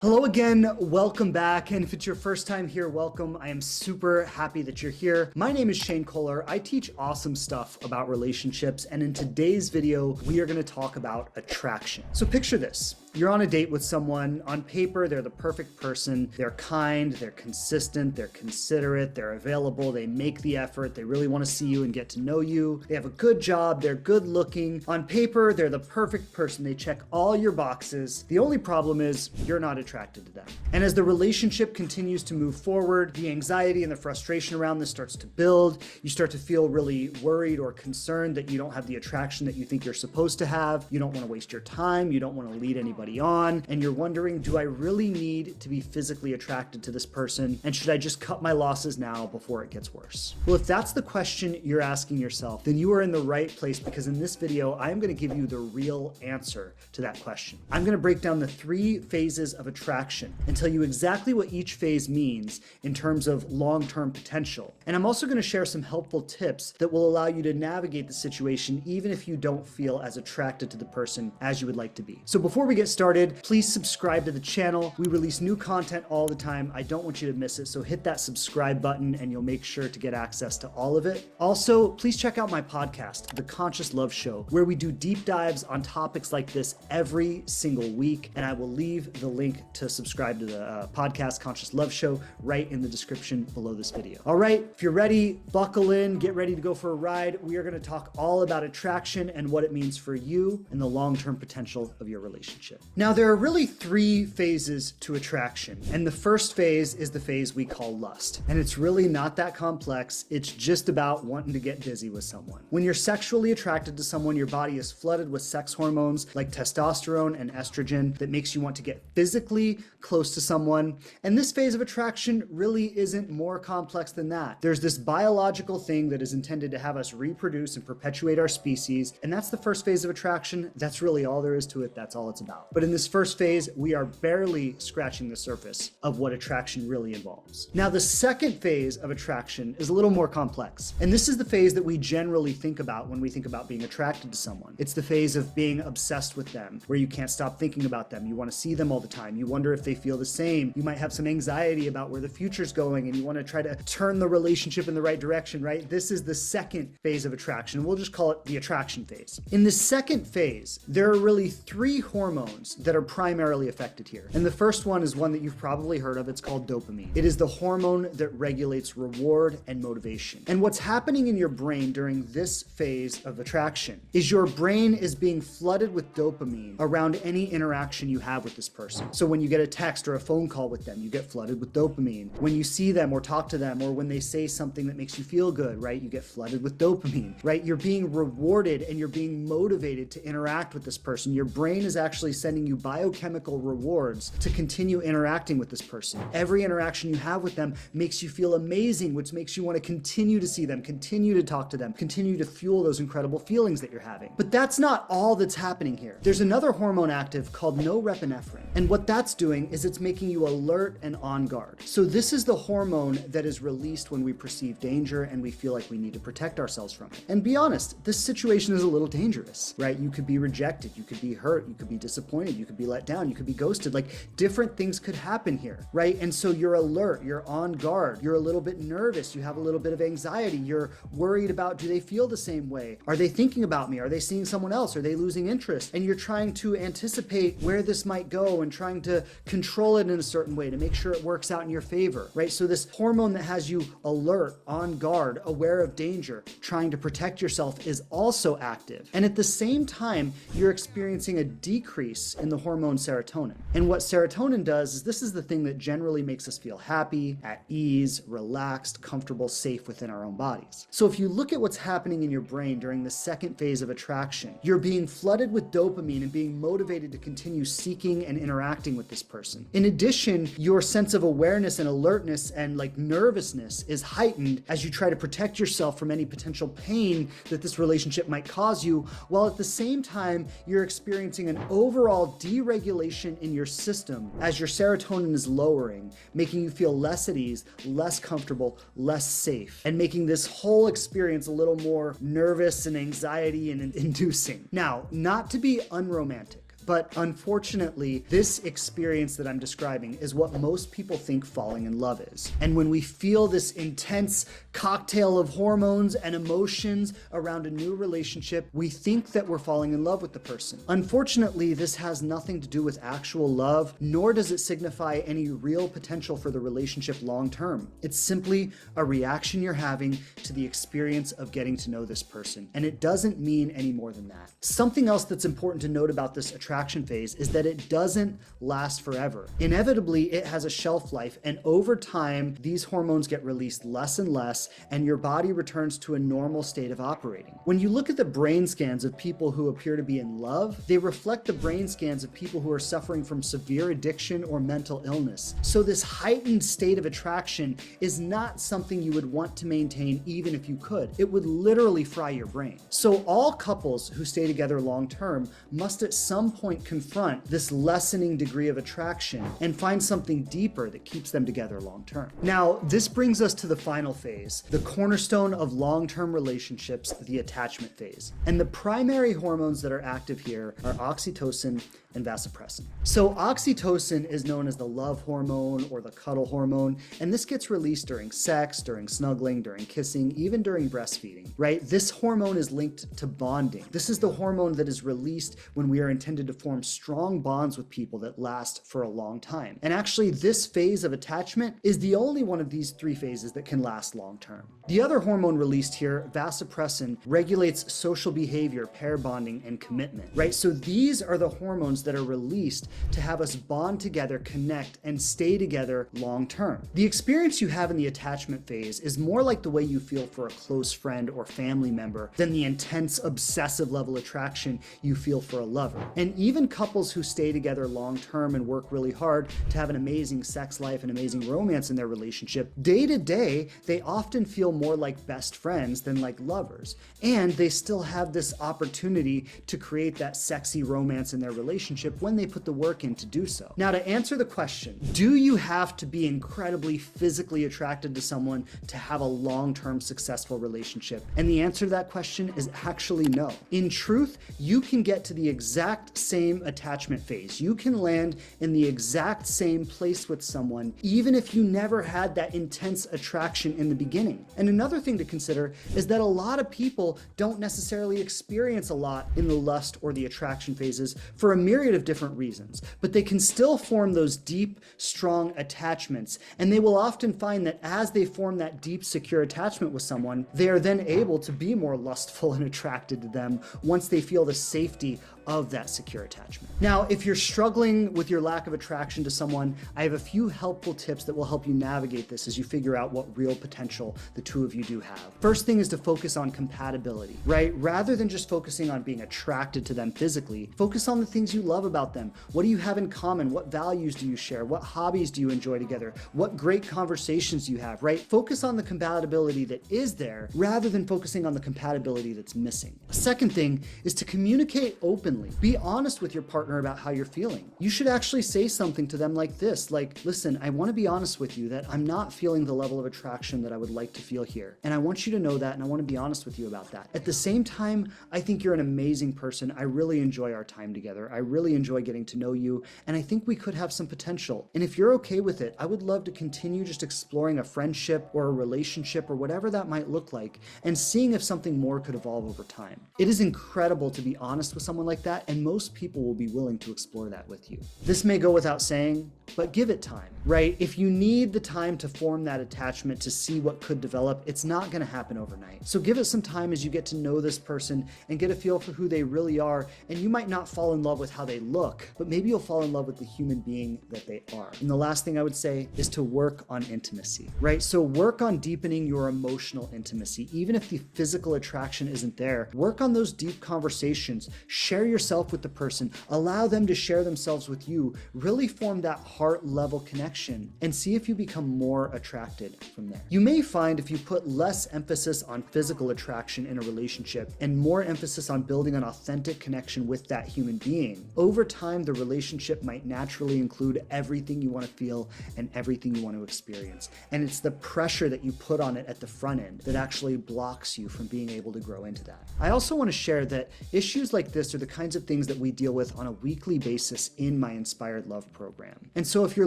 Hello again, welcome back, and if it's your first time here, welcome. I am super happy that you're here. My name is Shane Kohler. I teach awesome stuff about relationships, and in today's video, we are gonna talk about attraction. So picture this. You're on a date with someone. On paper, they're the perfect person. They're kind, they're consistent, they're considerate, they're available, they make the effort, they really wanna see you and get to know you. They have a good job, they're good looking. On paper, they're the perfect person. They check all your boxes. The only problem is you're not attracted to them. And as the relationship continues to move forward, the anxiety and the frustration around this starts to build. You start to feel really worried or concerned that you don't have the attraction that you think you're supposed to have. You don't want to waste your time. You don't want to lead anybody on. And you're wondering, do I really need to be physically attracted to this person? And should I just cut my losses now before it gets worse? Well, if that's the question you're asking yourself, then you are in the right place, because in this video, I'm going to give you the real answer to that question. I'm going to break down the 3 phases of attraction and tell you exactly what each phase means in terms of long-term potential. And I'm also going to share some helpful tips that will allow you to navigate the situation even if you don't feel as attracted to the person as you would like to be. So before we get started, please subscribe to the channel. We release new content all the time. I don't want you to miss it, so hit that subscribe button and you'll make sure to get access to all of it. Also, please check out my podcast, The Conscious Love Show, where we do deep dives on topics like this every single week, and I will leave the link to subscribe to the podcast, Conscious Love Show, right in the description below this video. All right, if you're ready, buckle in, get ready to go for a ride. We are going to talk all about attraction and what it means for you and the long-term potential of your relationship. Now, there are really 3 phases to attraction, and the first phase is the phase we call lust. And it's really not that complex. It's just about wanting to get busy with someone. When you're sexually attracted to someone, your body is flooded with sex hormones like testosterone and estrogen that makes you want to get physically close to someone. And this phase of attraction really isn't more complex than that. There's this biological thing that is intended to have us reproduce and perpetuate our species, and that's the first phase of attraction. That's really all there is to it. That's all it's about. But in this first phase, we are barely scratching the surface of what attraction really involves. Now, the second phase of attraction is a little more complex, and this is the phase that we generally think about when we think about being attracted to someone. It's the phase of being obsessed with them, where you can't stop thinking about them. You want to see them all the time. You wonder if they feel the same. You might have some anxiety about where the future's going, and you want to try to turn the relationship in the right direction, right? This is the second phase of attraction. We'll just call it the attraction phase. In the second phase, there are really 3 hormones that are primarily affected here. And the first one is one that you've probably heard of. It's called dopamine. It is the hormone that regulates reward and motivation. And what's happening in your brain during this phase of attraction is your brain is being flooded with dopamine around any interaction you have with this person. So when you get a text or a phone call with them, you get flooded with dopamine. When you see them or talk to them, or when they say something that makes you feel good, right? You get flooded with dopamine, right? You're being rewarded and you're being motivated to interact with this person. Your brain is actually sending you biochemical rewards to continue interacting with this person. Every interaction you have with them makes you feel amazing, which makes you want to continue to see them, continue to talk to them, continue to fuel those incredible feelings that you're having. But that's not all that's happening here. There's another hormone active called norepinephrine. And what that's doing is it's making you alert and on guard. So this is the hormone that is released when we perceive danger and we feel like we need to protect ourselves from it. And be honest, this situation is a little dangerous, right? You could be rejected, you could be hurt, you could be disappointed, you could be let down, you could be ghosted. Like, different things could happen here, right? And so you're alert, you're on guard, you're a little bit nervous, you have a little bit of anxiety, you're worried about, do they feel the same way? Are they thinking about me? Are they seeing someone else? Are they losing interest? And you're trying to anticipate where this might go and trying to control it in a certain way to make sure it works out in your favor, right? So this hormone that has you alert, on guard, aware of danger, trying to protect yourself is also active. And at the same time, you're experiencing a decrease in the hormone serotonin. And what serotonin does is, this is the thing that generally makes us feel happy, at ease, relaxed, comfortable, safe within our own bodies. So if you look at what's happening in your brain during the second phase of attraction, you're being flooded with dopamine and being motivated to continue seeking and interacting with this person. In addition, your sense of awareness and alertness and like nervousness is heightened as you try to protect yourself from any potential pain that this relationship might cause you, while at the same time, you're experiencing an overall deregulation in your system as your serotonin is lowering, making you feel less at ease, less comfortable, less safe, and making this whole experience a little more nervous and anxiety and inducing. Now, not to be unromantic, But unfortunately, this experience that I'm describing is what most people think falling in love is. And when we feel this intense cocktail of hormones and emotions around a new relationship, we think that we're falling in love with the person. Unfortunately, this has nothing to do with actual love, nor does it signify any real potential for the relationship long term. It's simply a reaction you're having to the experience of getting to know this person, and it doesn't mean any more than that. Something else that's important to note about this attraction phase is that it doesn't last forever. Inevitably, it has a shelf life, and over time, these hormones get released less and less, and your body returns to a normal state of operating. When you look at the brain scans of people who appear to be in love, they reflect the brain scans of people who are suffering from severe addiction or mental illness. So this heightened state of attraction is not something you would want to maintain even if you could. It would literally fry your brain. So all couples who stay together long term must at some point confront this lessening degree of attraction and find something deeper that keeps them together long term. Now, this brings us to the final phase, the cornerstone of long-term relationships, the attachment phase. And the primary hormones that are active here are oxytocin and vasopressin. So oxytocin is known as the love hormone or the cuddle hormone, and this gets released during sex, during snuggling, during kissing, even during breastfeeding, right? This hormone is linked to bonding. This is the hormone that is released when we are intended to form strong bonds with people that last for a long time. And actually, this phase of attachment is the only one of these three phases that can last long term. The other hormone released here, vasopressin, regulates social behavior, pair bonding, and commitment, right? So these are the hormones that are released to have us bond together, connect, and stay together long term. The experience you have in the attachment phase is more like the way you feel for a close friend or family member than the intense, obsessive level attraction you feel for a lover. And even couples who stay together long term and work really hard to have an amazing sex life and amazing romance in their relationship, day to day, they often feel more like best friends than like lovers. And they still have this opportunity to create that sexy romance in their relationship when they put the work in to do so. Now, to answer the question, do you have to be incredibly physically attracted to someone to have a long-term successful relationship? And the answer to that question is actually no. In truth, you can get to the exact same attachment phase. You can land in the exact same place with someone, even if you never had that intense attraction in the beginning. And another thing to consider is that a lot of people don't necessarily experience a lot in the lust or the attraction phases for a myriad of different reasons, but they can still form those deep, strong attachments. And they will often find that as they form that deep, secure attachment with someone, they are then able to be more lustful and attracted to them once they feel the safety of that secure attachment. Now, if you're struggling with your lack of attraction to someone, I have a few helpful tips that will help you navigate this as you figure out what real potential the two of you do have. First thing is to focus on compatibility, right? Rather than just focusing on being attracted to them physically, focus on the things you love about them. What do you have in common? What values do you share? What hobbies do you enjoy together? What great conversations do you have, right? Focus on the compatibility that is there rather than focusing on the compatibility that's missing. A second thing is to communicate openly. Be honest with your partner about how you're feeling. You should actually say something to them like this, like, listen, I want to be honest with you that I'm not feeling the level of attraction that I would like to feel here. And I want you to know that, and I want to be honest with you about that. At the same time, I think you're an amazing person. I really enjoy our time together. I really enjoy getting to know you, and I think we could have some potential. And if you're okay with it, I would love to continue just exploring a friendship or a relationship or whatever that might look like, and seeing if something more could evolve over time. It is incredible to be honest with someone like that, and most people will be willing to explore that with you. This may go without saying, but give it time, right? If you need the time to form that attachment to see what could develop, it's not going to happen overnight. So give it some time as you get to know this person and get a feel for who they really are. And you might not fall in love with how they look, but maybe you'll fall in love with the human being that they are. And the last thing I would say is to work on intimacy, right? So work on deepening your emotional intimacy. Even if the physical attraction isn't there, work on those deep conversations. Share yourself with the person. Allow them to share themselves with you. Really form that heart level connection and see if you become more attracted from there. You may find if you put less emphasis on physical attraction in a relationship and more emphasis on building an authentic connection with that human being, over time the relationship might naturally include everything you want to feel and everything you want to experience. And it's the pressure that you put on it at the front end that actually blocks you from being able to grow into that. I also want to share that issues like this are the kind kinds of things that we deal with on a weekly basis in my Inspired Love program. And so if you're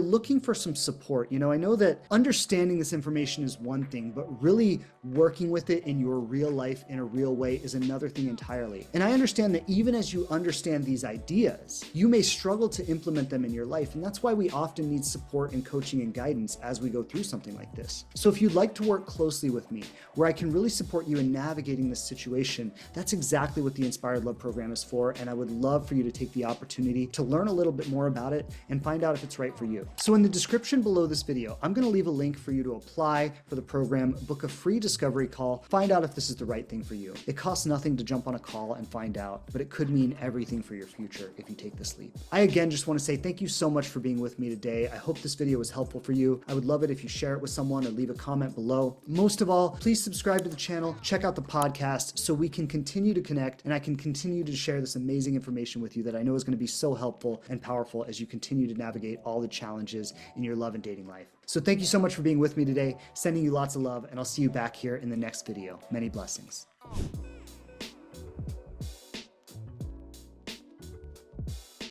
looking for some support, I know that understanding this information is one thing, but really working with it in your real life in a real way is another thing entirely. And I understand that even as you understand these ideas, you may struggle to implement them in your life. And that's why we often need support and coaching and guidance as we go through something like this. So if you'd like to work closely with me, where I can really support you in navigating this situation, that's exactly what the Inspired Love program is for. And I would love for you to take the opportunity to learn a little bit more about it and find out if it's right for you. So in the description below this video, I'm going to leave a link for you to apply for the program, book a free discovery call, find out if this is the right thing for you. It costs nothing to jump on a call and find out, but it could mean everything for your future if you take this leap. I again just want to say thank you so much for being with me today. I hope this video was helpful for you. I would love it if you share it with someone or leave a comment below. Most of all, please subscribe to the channel, check out the podcast so we can continue to connect and I can continue to share this amazing information with you that I know is going to be so helpful and powerful as you continue to navigate all the challenges in your love and dating life. So thank you so much for being with me today, sending you lots of love, and I'll see you back here in the next video. Many blessings.